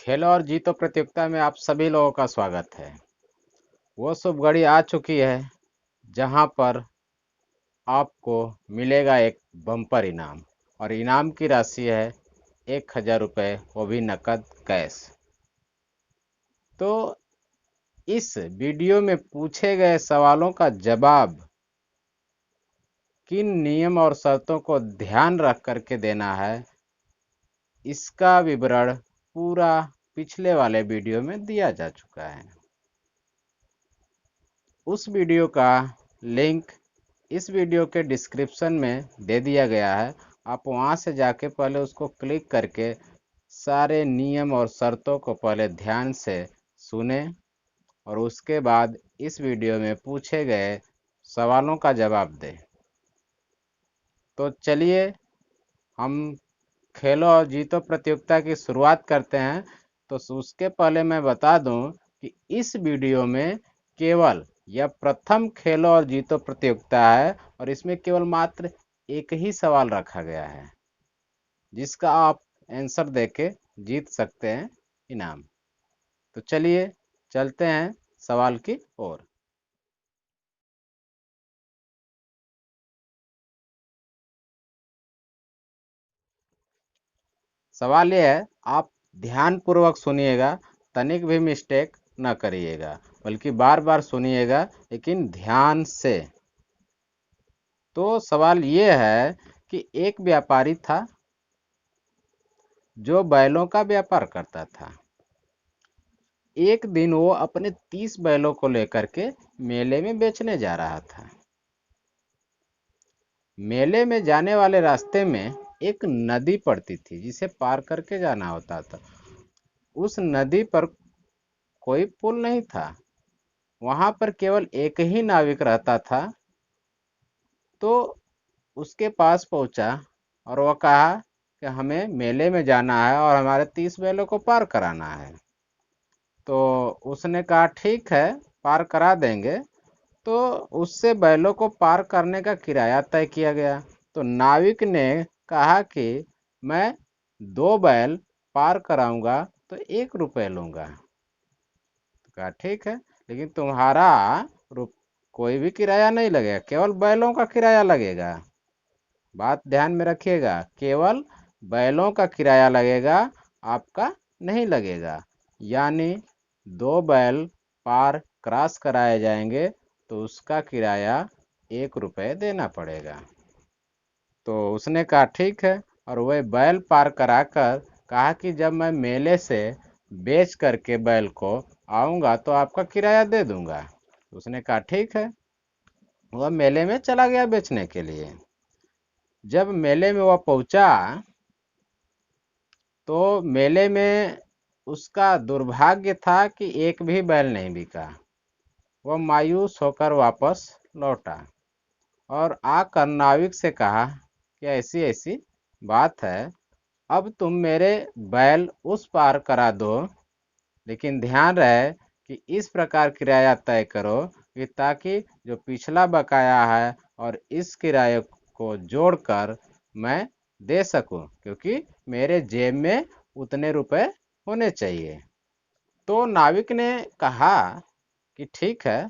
खेलो और जीतो प्रतियोगिता में आप सभी लोगों का स्वागत है। वो शुभ घड़ी आ चुकी है जहां पर आपको मिलेगा एक बम्पर इनाम और इनाम की राशि है 1000 रुपये, वो भी नकद कैश। तो इस वीडियो में पूछे गए सवालों का जवाब किन नियम और शर्तों को ध्यान रख करके देना है, इसका विवरण पूरा पिछले वाले वीडियो में दिया जा चुका है। उस वीडियो का लिंक इस वीडियो के डिस्क्रिप्शन में दे दिया गया है। आप वहां से जाके पहले उसको क्लिक करके सारे नियम और शर्तों को पहले ध्यान से सुने और उसके बाद इस वीडियो में पूछे गए सवालों का जवाब दें। तो चलिए हम खेलो और जीतो प्रतियोगिता की शुरुआत करते हैं। तो उसके पहले मैं बता दूं कि इस वीडियो में केवल यह प्रथम खेलो और जीतो प्रतियोगिता है और इसमें केवल मात्र एक ही सवाल रखा गया है जिसका आप आंसर देके जीत सकते हैं इनाम। तो चलिए चलते हैं सवाल की ओर। सवाल यह है, आप ध्यान पूर्वक सुनिएगा, तनिक भी मिस्टेक न करिएगा, बल्कि बार बार सुनिएगा लेकिन ध्यान से। तो सवाल ये है कि एक व्यापारी था जो बैलों का व्यापार करता था। एक दिन वो अपने 30 बैलों को लेकर के मेले में बेचने जा रहा था। मेले में जाने वाले रास्ते में एक नदी पड़ती थी जिसे पार करके जाना होता था। उस नदी पर कोई पुल नहीं था, वहां पर केवल एक ही नाविक रहता था। तो उसके पास पहुंचा और वह कहा कि हमें मेले में जाना है और हमारे 30 बैलों को पार कराना है। तो उसने कहा ठीक है, पार करा देंगे। तो उससे बैलों को पार करने का किराया तय किया गया। तो नाविक ने कहा कि मैं 2 बैल पार कराऊंगा तो 1 रुपये लूंगा। तो कहा ठीक है, लेकिन तुम्हारा कोई भी किराया नहीं लगेगा, केवल बैलों का किराया लगेगा। बात ध्यान में रखिएगा, केवल बैलों का किराया लगेगा, आपका नहीं लगेगा। यानी 2 बैल पार क्रॉस कराए जाएंगे तो उसका किराया 1 रुपये देना पड़ेगा। तो उसने कहा ठीक है, और वह बैल पार कराकर कहा कि जब मैं मेले से बेच करके बैल को आऊँगा तो आपका किराया दे दूँगा। उसने कहा ठीक है, वह मेले में चला गया बेचने के लिए। जब मेले में वह पहुंचा तो मेले में उसका दुर्भाग्य था कि एक भी बैल नहीं बिका। वह मायूस होकर वापस लौटा और आकर नाविक से कहा कि ऐसी ऐसी बात है, अब तुम मेरे बैल उस पार करा दो, लेकिन ध्यान रहे कि इस प्रकार किराया तय करो कि ताकि जो पिछला बकाया है और इस किराए को जोड़कर मैं दे सकूं, क्योंकि मेरे जेब में उतने रुपए होने चाहिए। तो नाविक ने कहा कि ठीक है,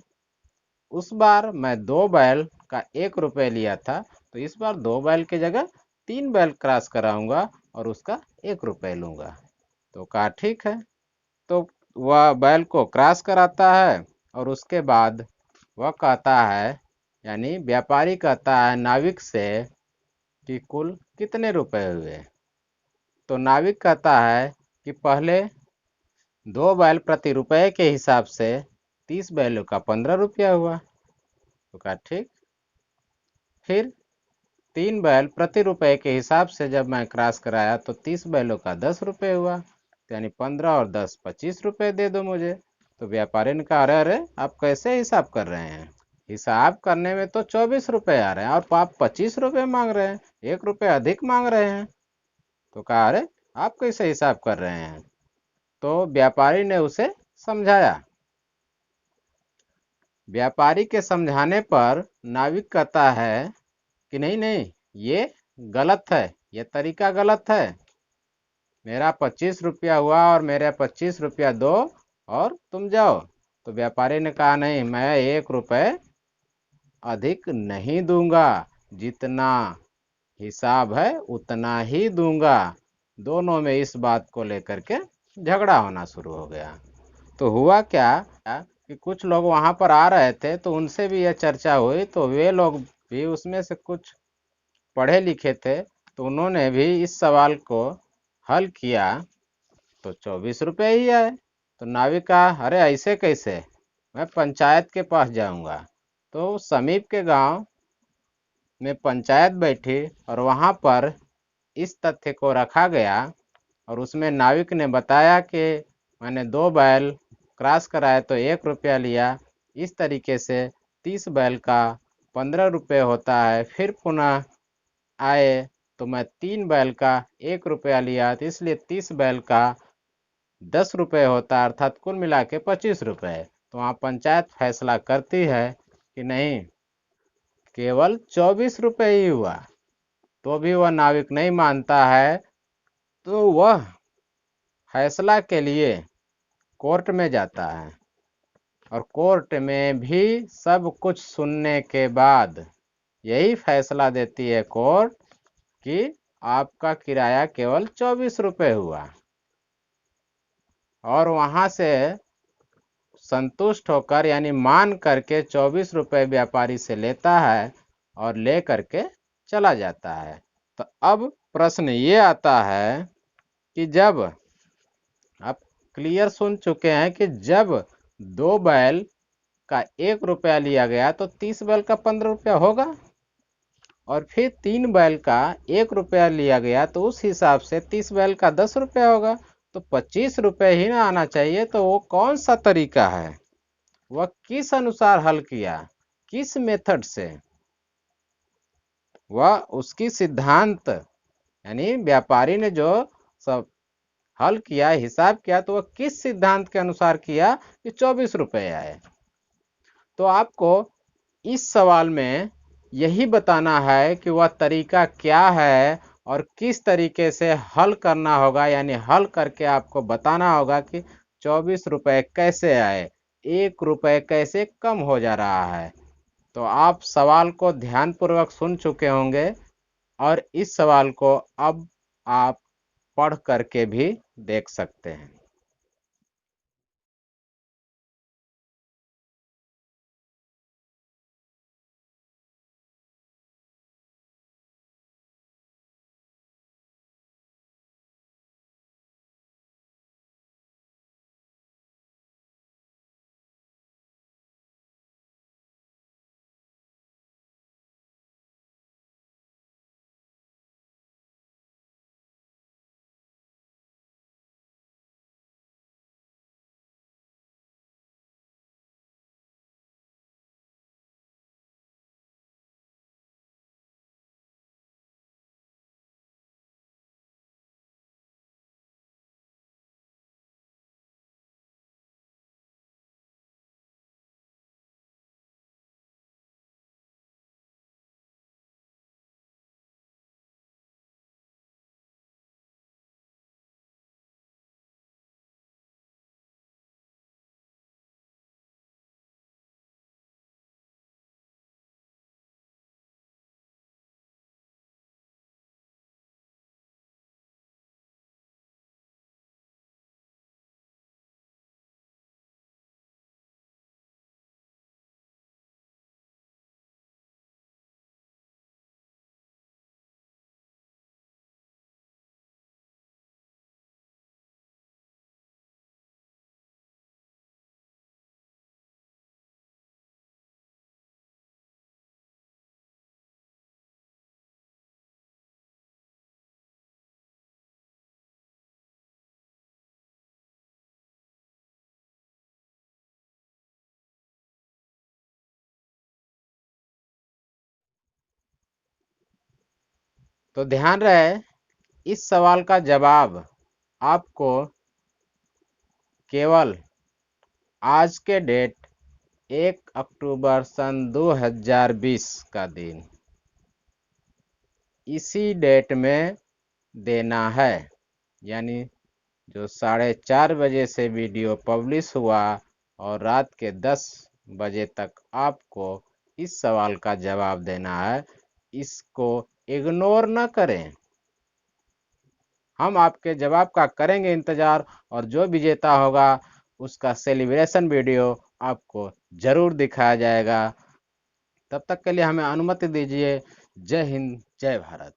उस बार मैं 2 बैल का 1 रुपये लिया था, तो इस बार 2 बैल की जगह 3 बैल क्रॉस कराऊंगा और उसका 1 रुपये लूंगा। तो कहा ठीक है। तो वह बैल को क्रॉस कराता है और उसके बाद वह कहता है, यानी व्यापारी कहता है नाविक से कि कुल कितने रुपए हुए। तो नाविक कहता है कि पहले 2 बैल प्रति रुपये के हिसाब से 30 बैलों का 15 रुपया हुआ। तो कहा ठीक। फिर 3 बैल प्रति रुपये के हिसाब से जब मैं क्रॉस कराया तो 30 बैलों का 10 रुपये हुआ, यानी 15 और 10 25 रुपये दे दो मुझे। तो व्यापारी ने कहा अरे अरे, आप कैसे हिसाब कर रहे हैं? हिसाब करने में तो 24 रुपये आ रहे हैं और आप 25 रुपये मांग रहे हैं, 1 रुपये अधिक मांग रहे हैं। तो कहा अरे, आप कैसे हिसाब कर रहे हैं? तो व्यापारी ने उसे समझाया। व्यापारी के समझाने पर नाविक कहता है कि नहीं नहीं, ये गलत है, ये तरीका गलत है। मेरा 25 रुपया हुआ और मेरे 25 रुपया दो और तुम जाओ। तो व्यापारी ने कहा नहीं, मैं 1 रुपये अधिक नहीं दूंगा, जितना हिसाब है उतना ही दूंगा। दोनों में इस बात को लेकर के झगड़ा होना शुरू हो गया। तो हुआ क्या कि कुछ लोग वहां पर आ रहे थे, तो उनसे भी यह चर्चा हुई, तो वे लोग भी उसमें से कुछ पढ़े लिखे थे, तो उन्होंने भी इस सवाल को हल किया, तो 24 रुपये ही आए। तो नाविक कहा अरे ऐसे कैसे, मैं पंचायत के पास जाऊंगा। तो समीप के गांव में पंचायत बैठी और वहां पर इस तथ्य को रखा गया, और उसमें नाविक ने बताया कि मैंने 2 बैल क्रॉस कराए तो 1 रुपया लिया। इस तरीके से 30 बैल का 15 रुपये होता है। फिर पुनः आए तो मैं 3 बैल का 1 रुपया लिया, तो इसलिए 30 बैल का 10 रुपये होता है, अर्थात कुल मिला के 25 रुपये। तो वहाँ पंचायत फैसला करती है कि नहीं, केवल 24 रुपये ही हुआ। तो भी वह नाविक नहीं मानता है, तो वह फैसला के लिए कोर्ट में जाता है, और कोर्ट में भी सब कुछ सुनने के बाद यही फैसला देती है कोर्ट कि आपका किराया केवल 24 रुपये हुआ। और वहां से संतुष्ट होकर यानी मान करके 24 रुपये व्यापारी से लेता है और ले करके चला जाता है। तो अब प्रश्न ये आता है कि जब आप क्लियर सुन चुके हैं कि जब 2 बैल का 1 रुपया लिया गया तो 30 बैल का 15 रुपया होगा, और फिर 3 बैल का 1 रुपया लिया गया तो उस हिसाब से 30 बैल का 10 रुपया होगा। तो 25 रुपये ही ना आना चाहिए। तो वो कौन सा तरीका है, वह किस अनुसार हल किया, किस मेथड से, वह उसकी सिद्धांत यानी व्यापारी ने जो सब हल किया, हिसाब किया, तो वह किस सिद्धांत के अनुसार किया कि 24 रुपये आए। तो आपको इस सवाल में यही बताना है कि वह तरीका क्या है और किस तरीके से हल करना होगा, यानी हल करके आपको बताना होगा कि 24 रुपये कैसे आए, 1 रुपये कैसे कम हो जा रहा है। तो आप सवाल को ध्यानपूर्वक सुन चुके होंगे, और इस सवाल को अब आप पढ़ करके भी देख सकते हैं। तो ध्यान रहे, इस सवाल का जवाब आपको केवल आज के डेट 1 अक्टूबर सन 2020 का दिन, इसी डेट में देना है। यानी जो 4:30 बजे से वीडियो पब्लिश हुआ और रात के 10 बजे तक आपको इस सवाल का जवाब देना है, इसको इग्नोर न करें। हम आपके जवाब का करेंगे इंतज़ार और जो विजेता होगा उसका सेलिब्रेशन वीडियो आपको ज़रूर दिखाया जाएगा। तब तक के लिए हमें अनुमति दीजिए। जय हिंद, जय भारत।